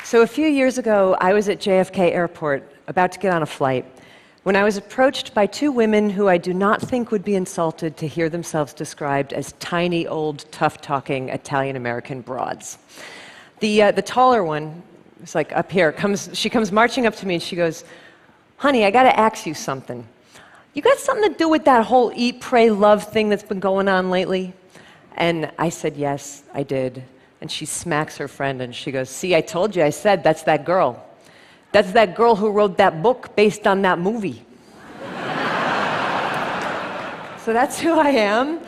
So a few years ago, I was at JFK Airport, about to get on a flight, when I was approached by two women who I do not think would be insulted to hear themselves described as tiny, old, tough-talking Italian-American broads. The taller one, it's like up here, she comes marching up to me and she goes, "Honey, I gotta ask you something. You got something to do with that whole eat, pray, love thing that's been going on lately?" And I said, "Yes, I did." And she smacks her friend and she goes, "See, I told you, I said, that's that girl. That's that girl who wrote that book based on that movie." So that's who I am.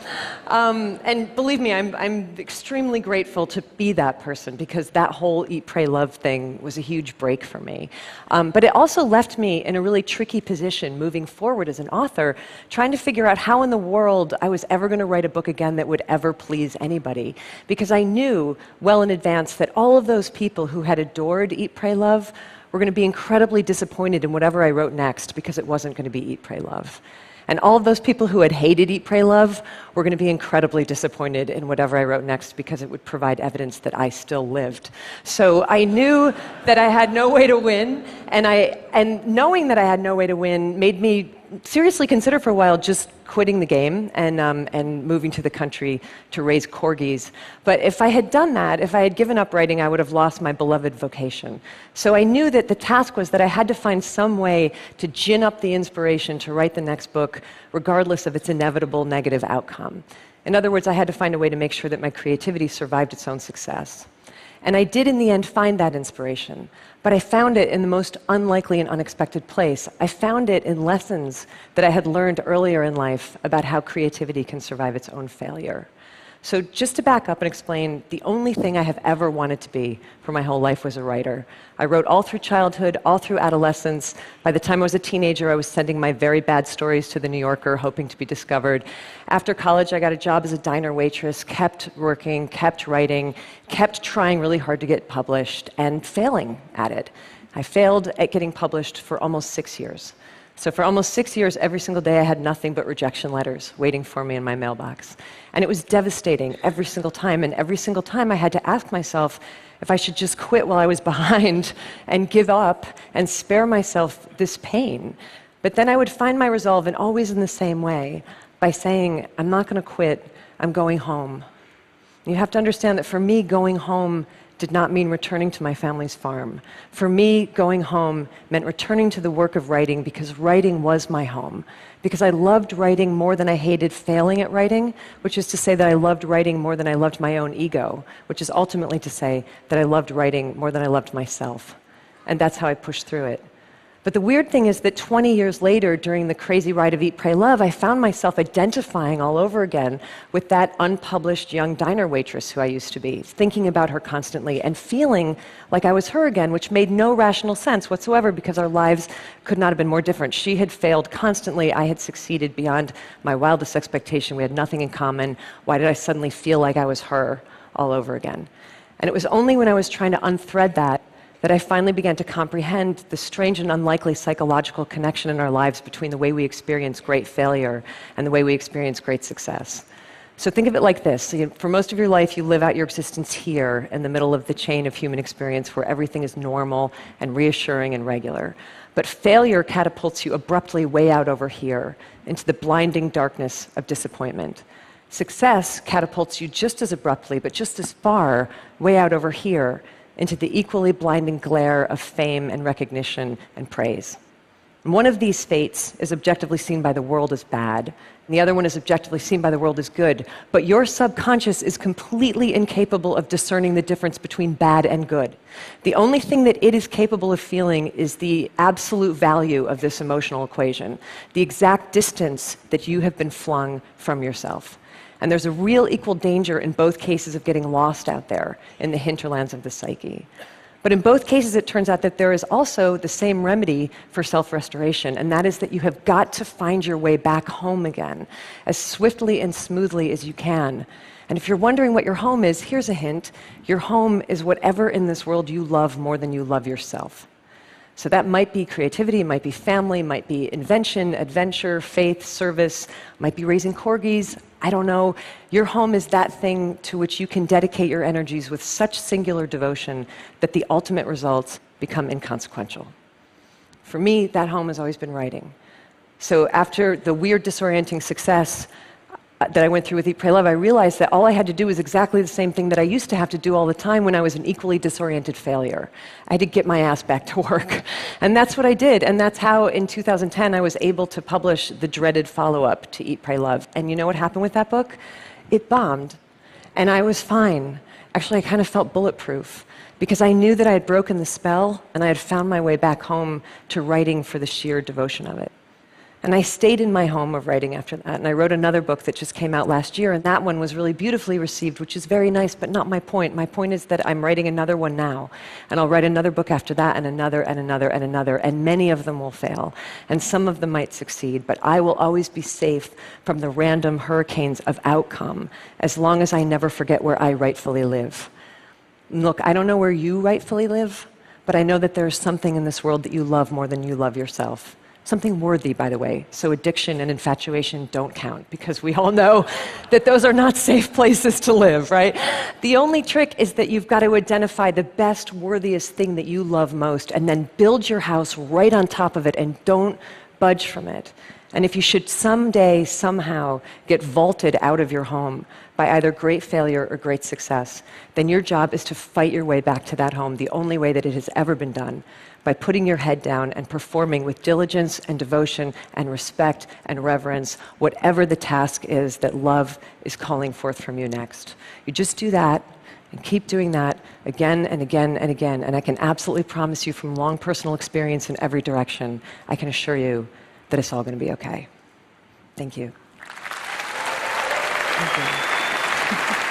And believe me, I'm extremely grateful to be that person, because that whole eat, pray, love thing was a huge break for me. But it also left me in a really tricky position moving forward as an author, trying to figure out how in the world I was ever going to write a book again that would ever please anybody. Because I knew well in advance that all of those people who had adored Eat, Pray, Love were going to be incredibly disappointed in whatever I wrote next, because it wasn't going to be Eat, Pray, Love. And all of those people who had hated Eat, Pray, Love were going to be incredibly disappointed in whatever I wrote next, because it would provide evidence that I still lived. So I knew that I had no way to win, and knowing that I had no way to win made me seriously consider for a while just quitting the game and moving to the country to raise corgis. But if I had done that, if I had given up writing, I would have lost my beloved vocation. So I knew that the task was that I had to find some way to gin up the inspiration to write the next book, regardless of its inevitable negative outcome. In other words, I had to find a way to make sure that my creativity survived its own success. And I did in the end find that inspiration, but I found it in the most unlikely and unexpected place. I found it in lessons that I had learned earlier in life about how creativity can survive its own failure. So just to back up and explain, the only thing I have ever wanted to be for my whole life was a writer. I wrote all through childhood, all through adolescence. By the time I was a teenager, I was sending my very bad stories to The New Yorker, hoping to be discovered. After college, I got a job as a diner waitress, kept working, kept writing, kept trying really hard to get published, and failing at it. I failed at getting published for almost 6 years. So for almost 6 years, every single day I had nothing but rejection letters waiting for me in my mailbox. And it was devastating every single time. And every single time I had to ask myself if I should just quit while I was behind and give up and spare myself this pain. But then I would find my resolve, and always in the same way, by saying, "I'm not going to quit, I'm going home." You have to understand that for me, going home did not mean returning to my family's farm. For me, going home meant returning to the work of writing, because writing was my home. Because I loved writing more than I hated failing at writing, which is to say that I loved writing more than I loved my own ego, which is ultimately to say that I loved writing more than I loved myself. And that's how I pushed through it. But the weird thing is that 20 years later, during the crazy ride of Eat, Pray, Love, I found myself identifying all over again with that unpublished young diner waitress who I used to be, thinking about her constantly and feeling like I was her again, which made no rational sense whatsoever, because our lives could not have been more different. She had failed constantly. I had succeeded beyond my wildest expectation. We had nothing in common. Why did I suddenly feel like I was her all over again? And it was only when I was trying to unthread that I finally began to comprehend the strange and unlikely psychological connection in our lives between the way we experience great failure and the way we experience great success. So think of it like this. For most of your life, you live out your existence here in the middle of the chain of human experience, where everything is normal and reassuring and regular. But failure catapults you abruptly way out over here into the blinding darkness of disappointment. Success catapults you just as abruptly, but just as far, way out over here into the equally blinding glare of fame and recognition and praise. And one of these fates is objectively seen by the world as bad, and the other one is objectively seen by the world as good. But your subconscious is completely incapable of discerning the difference between bad and good. The only thing that it is capable of feeling is the absolute value of this emotional equation, the exact distance that you have been flung from yourself. And there's a real equal danger in both cases of getting lost out there in the hinterlands of the psyche. But in both cases, it turns out that there is also the same remedy for self-restoration, and that is that you have got to find your way back home again as swiftly and smoothly as you can. And if you're wondering what your home is, here's a hint. Your home is whatever in this world you love more than you love yourself. So that might be creativity, might be family, might be invention, adventure, faith, service, might be raising corgis. I don't know. Your home is that thing to which you can dedicate your energies with such singular devotion that the ultimate results become inconsequential. For me, that home has always been writing. So after the weird, disorienting success that I went through with Eat, Pray, Love, I realized that all I had to do was exactly the same thing that I used to have to do all the time when I was an equally disoriented failure. I had to get my ass back to work. And that's what I did. And that's how, in 2010, I was able to publish the dreaded follow-up to Eat, Pray, Love. And you know what happened with that book? It bombed. And I was fine. Actually, I kind of felt bulletproof, because I knew that I had broken the spell, and I had found my way back home to writing for the sheer devotion of it. And I stayed in my home of writing after that, and I wrote another book that just came out last year, and that one was really beautifully received, which is very nice, but not my point. My point is that I'm writing another one now, and I'll write another book after that, and another, and another, and another, and many of them will fail, and some of them might succeed, but I will always be safe from the random hurricanes of outcome, as long as I never forget where I rightfully live. Look, I don't know where you rightfully live, but I know that there's something in this world that you love more than you love yourself. Something worthy, by the way. So addiction and infatuation don't count, because we all know that those are not safe places to live, right? The only trick is that you've got to identify the best, worthiest thing that you love most, and then build your house right on top of it, and don't budge from it. And if you should someday, somehow, get vaulted out of your home by either great failure or great success, then your job is to fight your way back to that home the only way that it has ever been done, by putting your head down and performing with diligence and devotion and respect and reverence whatever the task is that love is calling forth from you next. You just do that and keep doing that again and again and again, and I can absolutely promise you from long personal experience in every direction, I can assure you that it's all going to be okay. Thank you. Thank you.